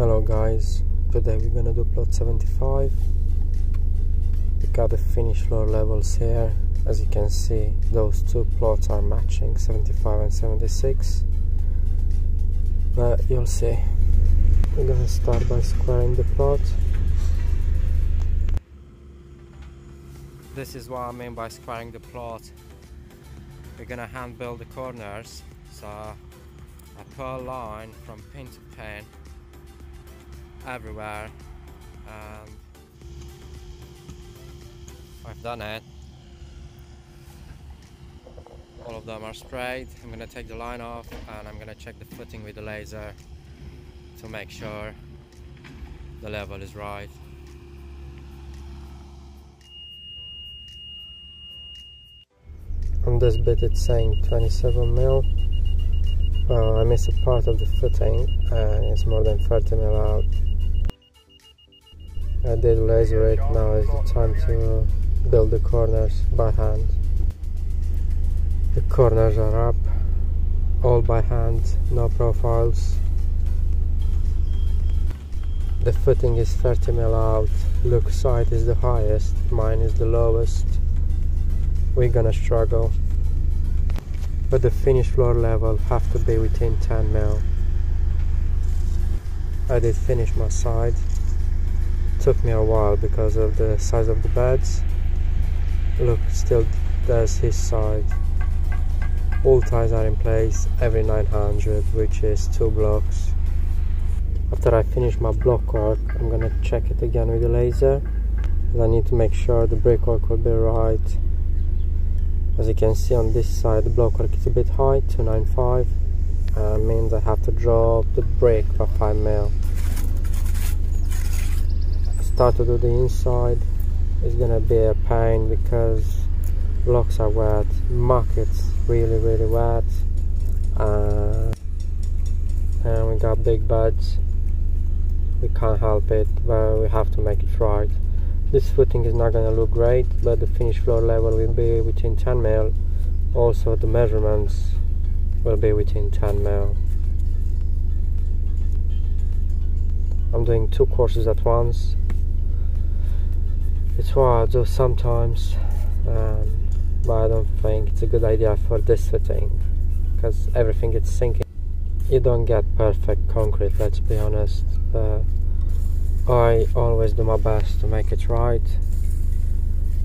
Hello guys, today we're gonna do plot 75. We got the finished floor levels here. As you can see, those two plots are matching, 75 and 76, but you'll see. We're gonna start by squaring the plot. This is what I mean by squaring the plot. We're gonna hand build the corners, so I put a line from pin to pin everywhere, and I've done it. All of them are straight. I'm gonna take the line off and I'm gonna check the footing with the laser to make sure the level is right. On this bit it's saying 27 mil. I missed a part of the footing and it's more than 30 mil out. I did laser it, now is the time to build the corners by hand. The corners are up, all by hand, no profiles. The footing is 30 mil out, look side is the highest, mine is the lowest. We're gonna struggle. But the finished floor level have to be within 10 mil. I did finish my side. Took me a while because of the size of the beds. Look, still there's his side. All ties are in place, every 900, which is 2 blocks. After I finish my block work, I'm gonna check it again with the laser. I need to make sure the brickwork will be right. As you can see on this side, the block work is a bit high, 295, and means I have to drop the brick by 5 mil. Start to do the inside. It's gonna be a pain because blocks are wet, muck it's really wet, and we got big beds. We can't help it, but we have to make it right. This footing is not gonna look great, but the finished floor level will be within 10 mil. Also the measurements will be within 10 mil. I'm doing 2 courses at once. It's what I do sometimes, but I don't think it's a good idea for this footing because everything is sinking. You don't get perfect concrete, let's be honest. I always do my best to make it right.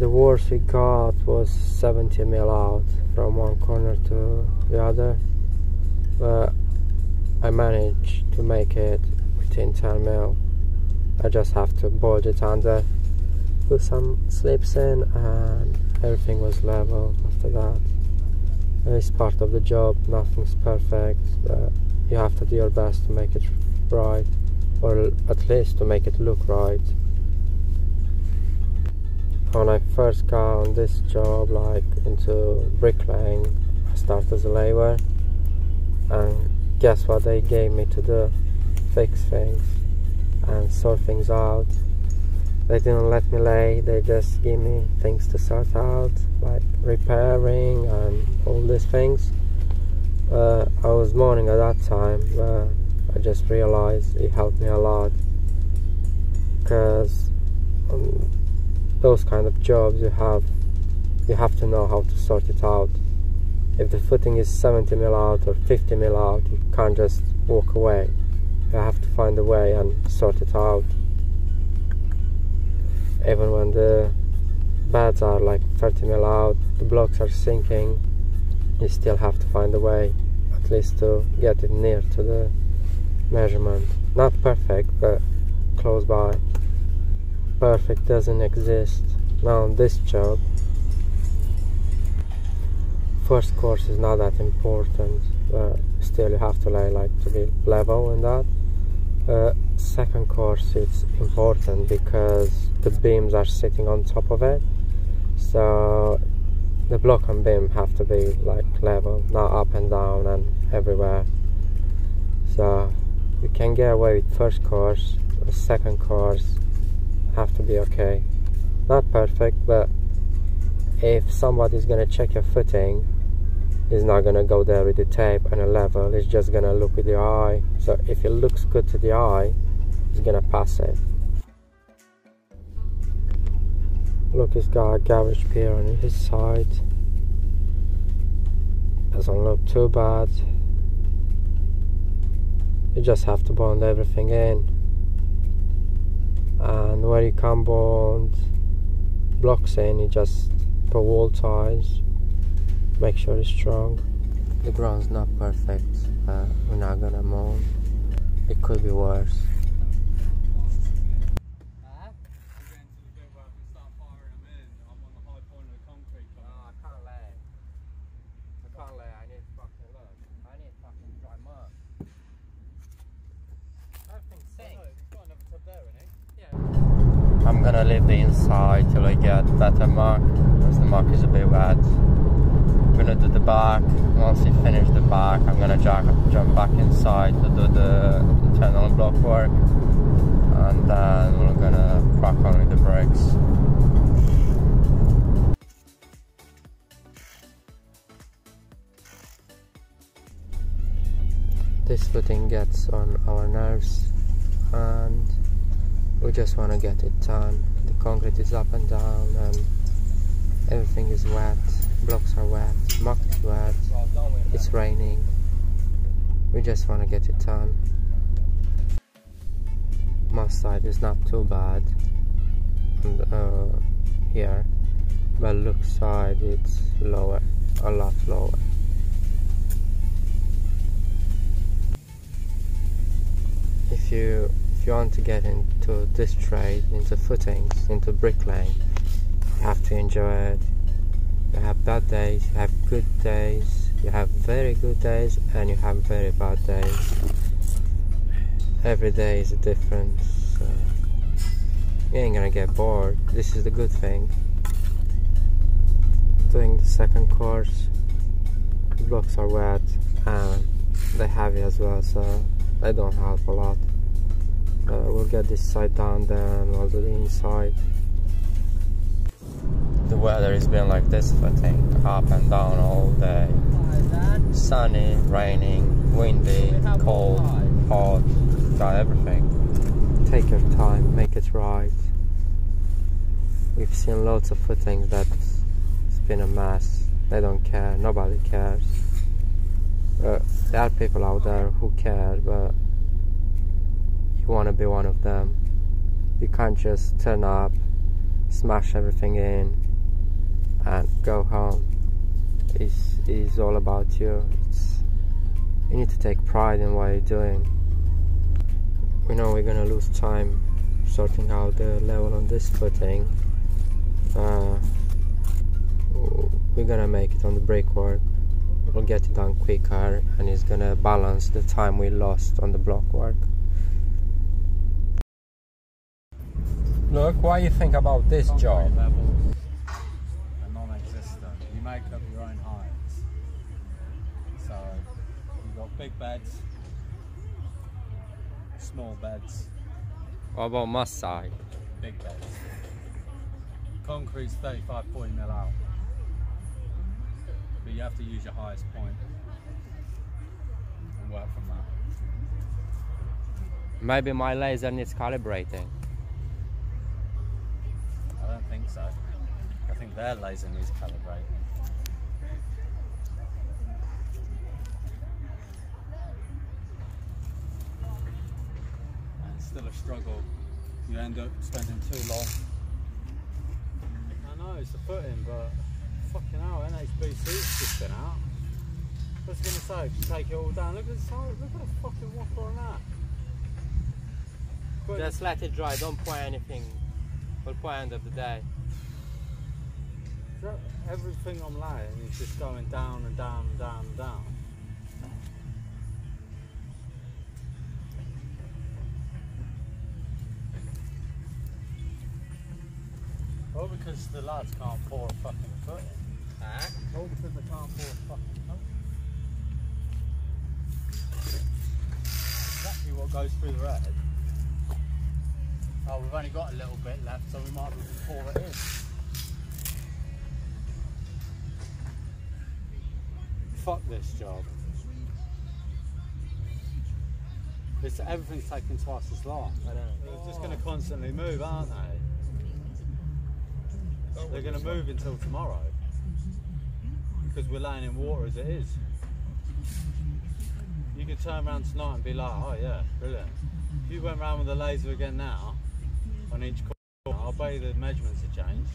The worst we got was 70 mil out from one corner to the other, but I managed to make it within 10 mil. I just have to bolt it under, put some slips in, and everything was level after that. It's part of the job, nothing's perfect, but you have to do your best to make it right, or at least to make it look right. When I first got on this job, like into bricklaying, I started as a laborer, and guess what they gave me to do? Fix things and sort things out. They didn't let me lay, they just gave me things to sort out, like repairing and all these things. I was mourning at that time, but I just realized it helped me a lot, because on those kind of jobs you have to know how to sort it out. If the footing is 70 mil out or 50 mil out, you can't just walk away. You have to find a way and sort it out. Even when the beds are like 30 mil out, the blocks are sinking, you still have to find a way, at least to get it near to the measurement. Not perfect, but close by. Perfect doesn't exist. Now on this job, first course is not that important, but still you have to lay like to be level in that. Second course it's important because the beams are sitting on top of it, so the block and beam have to be like level, not up and down and everywhere. So you can get away with first course, the second course have to be okay. Not perfect, but if somebody's gonna check your footing, he's not gonna go there with the tape and a level, he's just gonna look with the eye. So if it looks good to the eye, is gonna pass it. Look, he's got a garage pier on his side. Doesn't look too bad. You just have to bond everything in, and where you can't bond blocks in, you just put wall ties, make sure it's strong. The ground's not perfect, we're not gonna moan. It could be worse. I'm gonna leave the inside till I get better muck, because the muck is a bit wet. I'm gonna do the back. Once I finish the back, I'm gonna jump back inside to do the internal block work, and then we're gonna crack on with the bricks. This footing gets on our nerves, and we just want to get it done. The concrete is up and down, and everything is wet. Blocks are wet, muck is wet, it's raining. We just want to get it done. My side is not too bad, and, here, but look side it's lower, a lot lower. If you want to get into this trade, into footings, into bricklaying, you have to enjoy it. You have bad days, you have good days, you have very good days, and you have very bad days. Every day is different. So you ain't gonna get bored. This is the good thing. Doing the second course, the blocks are wet and they're heavy as well, so they don't help a lot. We'll get this side done, then we'll do the inside. The weather has been like this footing, up and down all day. Sunny, raining, windy, cold, hot, got everything. Take your time, make it right. We've seen loads of footings that it's been a mess. They don't care, nobody cares. There are people out there who care, but you want to be one of them. You can't just turn up, smash everything in and go home. It's all about you. You need to take pride in what you're doing. We know we're gonna lose time sorting out the level on this footing. We're gonna make it on the brickwork. We'll get it done quicker, and it's gonna balance the time we lost on the block work. Look, what do you think about this job? Levels are non-existent. You make up your own heights. So you've got big beds, small beds. What about my side? Big beds. Concrete's 35-40 mil out, but you have to use your highest point and work from that. Maybe my laser needs calibrating. I don't think so. I think their laser needs calibrating. And it's still a struggle. You end up spending too long. I know it's a footing, but fucking hell, NHBC's just been out. What's it going to say? Take it all down. Look at the size. Look at the fucking waffle on that. But just let it dry. Don't pour anything. We'll pour end of the day. Everything I'm laying is just going down and down and down and down. All because the lads can't pour a fucking foot in. All because they can't pour a fucking foot. Exactly what goes through the red. Oh, we've only got a little bit left, so we might as well pour it in. Fuck this job. Everything's taking twice as long. I know. They're just going to constantly move, aren't they? They're going to move until tomorrow because we're laying in water as it is. You could turn around tonight and be like, oh yeah, brilliant. If you went around with the laser again now on each corner, I'll bet you the measurements have changed.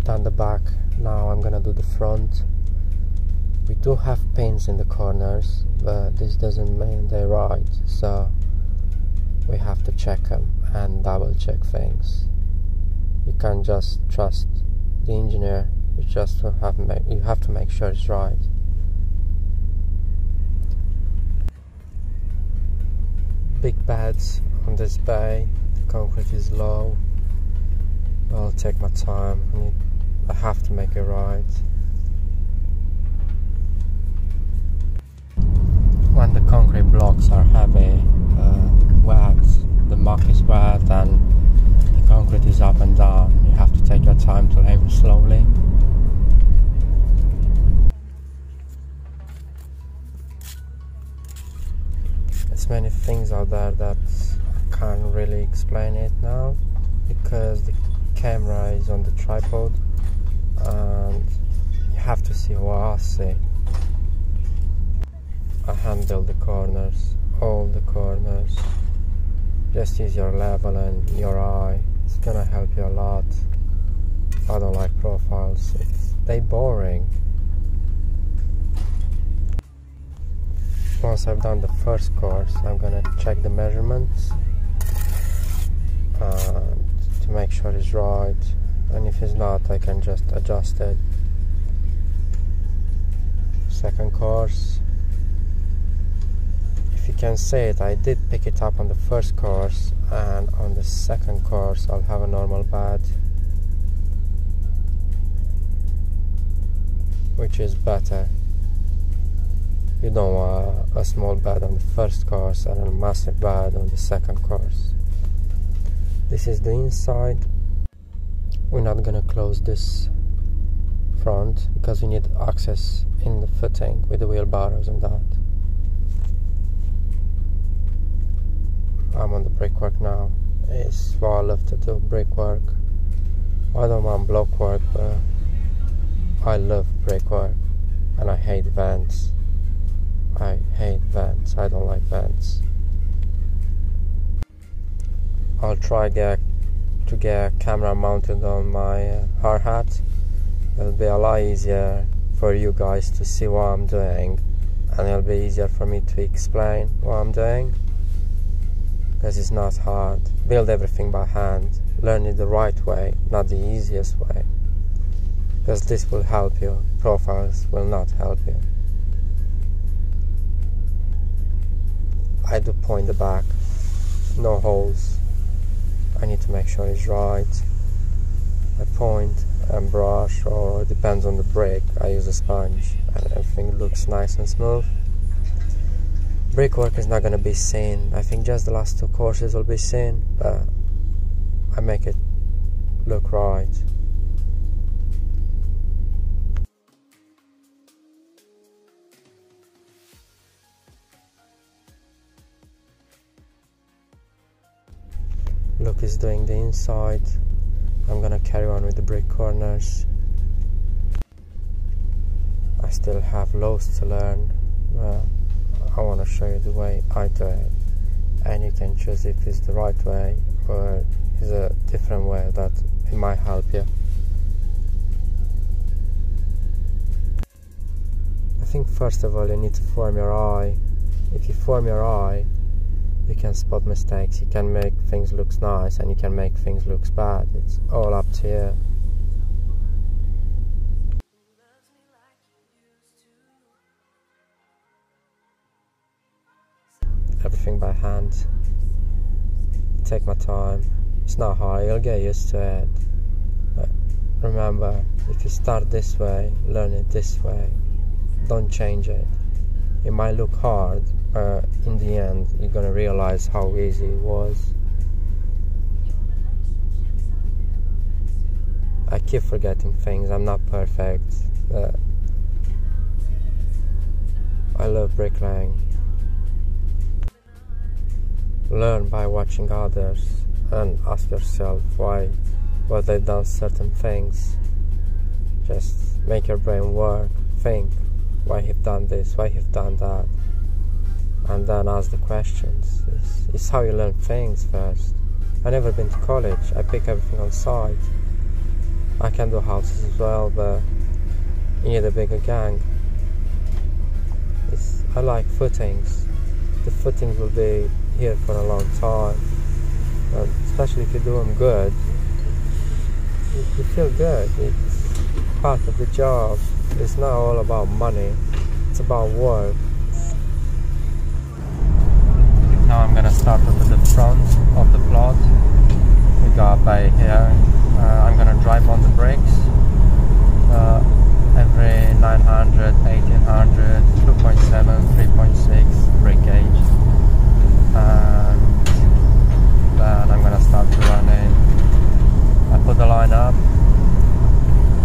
Done the back, now I'm gonna do the front. We do have pins in the corners, but this doesn't mean they're right, so we have to check them and double check things. You can't just trust the engineer, you have to make sure it's right. Big beds on this bay, the concrete is low. I'll take my time. I have to make it right. When the concrete blocks are heavy, wet, the muck is wet and the concrete is up and down, you have to take your time to aim slowly. There's many things out there that I can't really explain it now because the camera is on the tripod and you have to see what I see. I handle the corners, all the corners. Just use your level and your eye. It's gonna help you a lot. I don't like profiles, they're boring. Once I've done the first course, I'm gonna check the measurements to make sure it's right, and if it's not, I can just adjust it. Second course, if you can see it, I did pick it up on the first course, and on the second course I'll have a normal bed, which is better. You don't want a small bed on the first course and a massive bed on the second course. This is the inside. We're not gonna close this front because we need access in the footing with the wheelbarrows and that. I'm on the brickwork now. It's what I love to do, brickwork. I don't want block work, but I love brickwork and I hate vents. I hate vents, I don't like vents. I'll try to get a camera mounted on my hard hat. It'll be a lot easier for you guys to see what I'm doing, and it'll be easier for me to explain what I'm doing, because it's not hard. Build everything by hand, learn it the right way, not the easiest way, because this will help you. Profiles will not help you. I do point the back, no holes. I need to make sure it's right. I point and brush, or it depends on the brick. I use a sponge and everything looks nice and smooth. Brickwork is not going to be seen. I think just the last two courses will be seen, but I make it look right. Luke is doing the inside. I'm gonna carry on with the brick corners. I still have loads to learn. I want to show you the way I do it, and you can choose if it's the right way or is a different way that it might help you. I think first of all you need to form your eye. If you form your eye, you can spot mistakes, you can make things look nice and you can make things look bad. It's all up to you. Everything by hand. Take my time. It's not hard, you'll get used to it. But remember, if you start this way, learn it this way. Don't change it. It might look hard, but in the end, you're gonna realize how easy it was. I keep forgetting things, I'm not perfect. I love bricklaying. Learn by watching others and ask yourself why they've done certain things. Just make your brain work, think why you've done this, why you've done that, and then ask the questions. It's how you learn things first. I've never been to college, I pick everything on site. I can do houses as well, but you need a bigger gang. I like footings. The footings will be here for a long time, and especially if you do them good, you feel good. It's part of the job. It's not all about money, it's about work. Now I'm gonna start with the front of the plot. We got by here. I'm gonna drive on the brakes. Every 900, 1800, 2.7, 3.6 brake gauge. And then I'm gonna start running. I put the line up.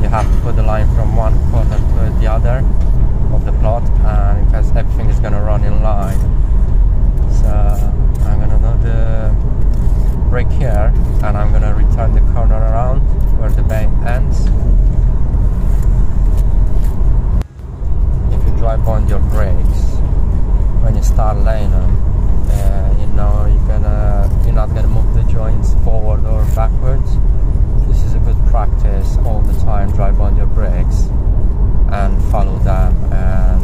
You have to put the line from one corner to the other of the plot, and because everything is gonna run in line. So I'm gonna do the brake here, and I'm gonna return the corner around where the bay ends. If you drive on your brakes when you start laying them, you know you're not gonna move the joints forward or backwards. This is a good practice all the time. Drive on your brakes and follow them, and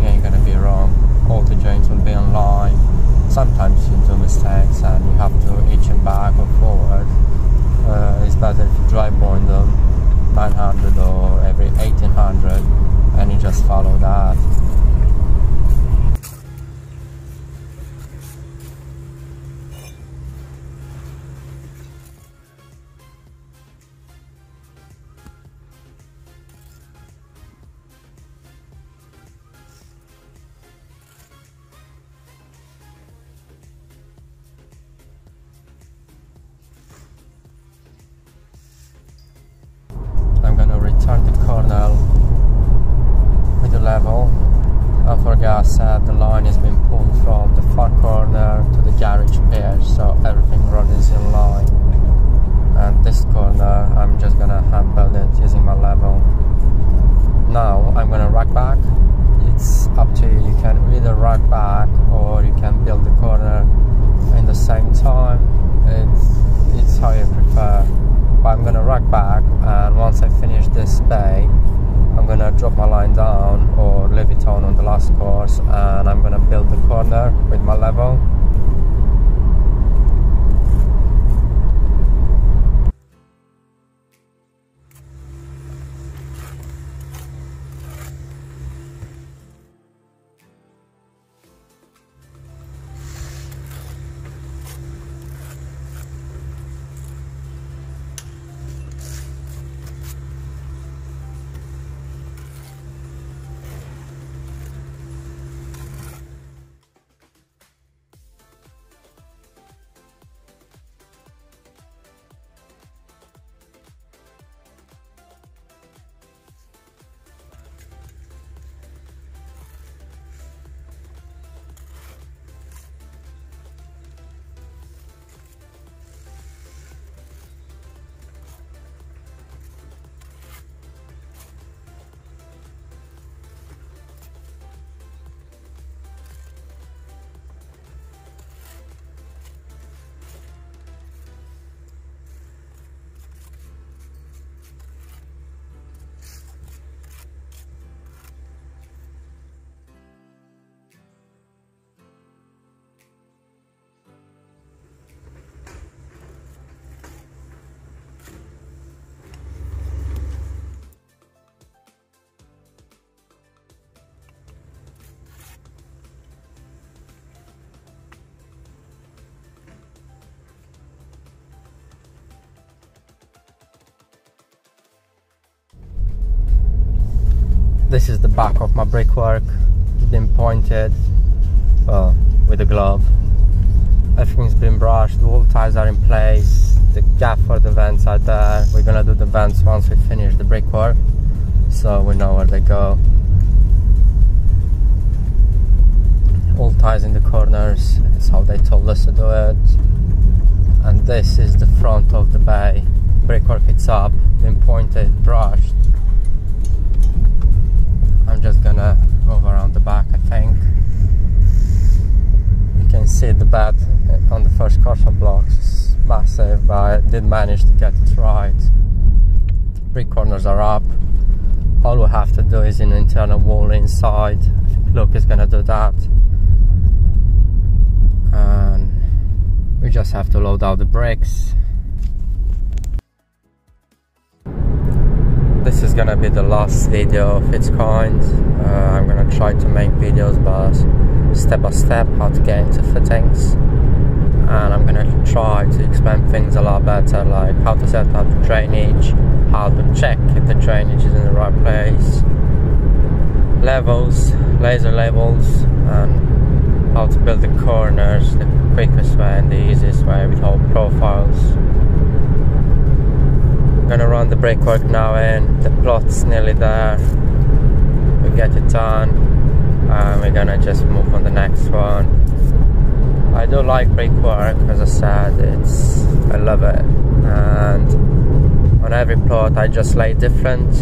you ain't gonna be wrong. All the joints will be in line. Sometimes you do mistakes and you have to hitch them back or forward. It's better if you drive on them 900 or every 1800 and you just follow that. I'm gonna return the corner with the level. Don't forget I said the line has been pulled from the far corner to the garage pier, so everything runs in line. And this corner I'm just gonna hand build it using my level. Now I'm gonna rack back. It's up to you. You can either rack back or you can build the corner in the same time. It's how you prefer. But I'm gonna rack back, and once I finish this bay, I'm gonna drop my line down or leave it on the last course, and I'm gonna build the corner with my level. This is the back of my brickwork. It's been pointed, well, with a glove. Everything's been brushed, the wall ties are in place, the gap for the vents are there. We're gonna do the vents once we finish the brickwork, so we know where they go. All ties in the corners, it's how they told us to do it. And this is the front of the bay. Brickwork, it's up, been pointed, brushed. I'm just gonna move around the back, I think. You can see the bed on the first course of blocks. It's massive, but I did manage to get it right. Brick corners are up. All we have to do is an internal wall inside. I think Luke is gonna do that. And we just have to load out the bricks. This is gonna be the last video of its kind. I'm gonna try to make videos but step by step how to get into fittings, and I'm gonna try to explain things a lot better, like how to set up the drainage, how to check if the drainage is in the right place, levels, laser levels, and how to build the corners the quickest way and the easiest way with all profiles. I'm gonna run the brickwork now in, the plot's nearly there, we get it done, and we're gonna just move on the next one. I do like brickwork, as I said, I love it, and on every plot I just lay different.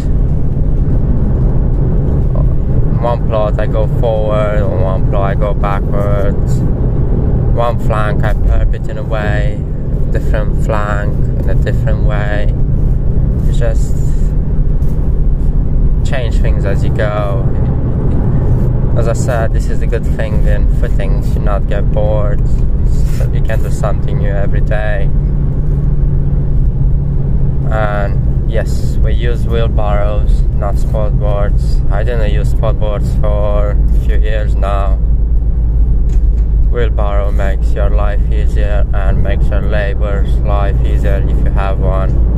On one plot I go forward, on one plot I go backwards, one flank I perp it in a way, different flank in a different way. Just change things as you go. As I said, this is the good thing in fittings, you not get bored, so you can do something new every day. And yes, we use wheelbarrows, not spot boards. I didn't use spot boards for a few years now. Wheelbarrow makes your life easier and makes your labor's life easier if you have one.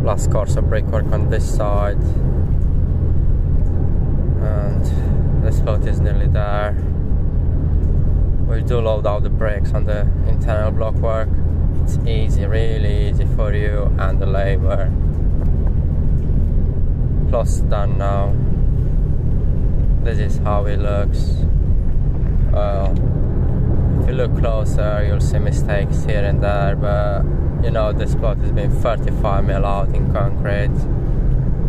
Last course of brickwork on this side, and this plot is nearly there. We do load out the bricks on the internal block work. It's easy, really easy for you and the labor. Plot's done now. This is how it looks. Well, If you look closer, you'll see mistakes here and there, but you know, this plot has been 35mm out in concrete.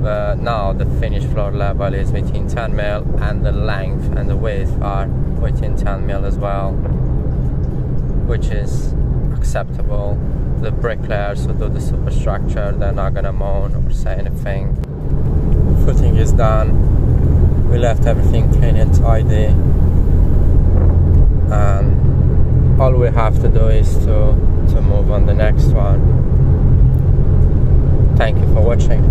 But now the finished floor level is within 10mm, and the length and the width are within 10mm as well, which is acceptable. The bricklayers who do the superstructure, they're not gonna moan or say anything. Footing is done. We left everything clean and tidy, and all we have to do is to move on the next one. Thank you for watching.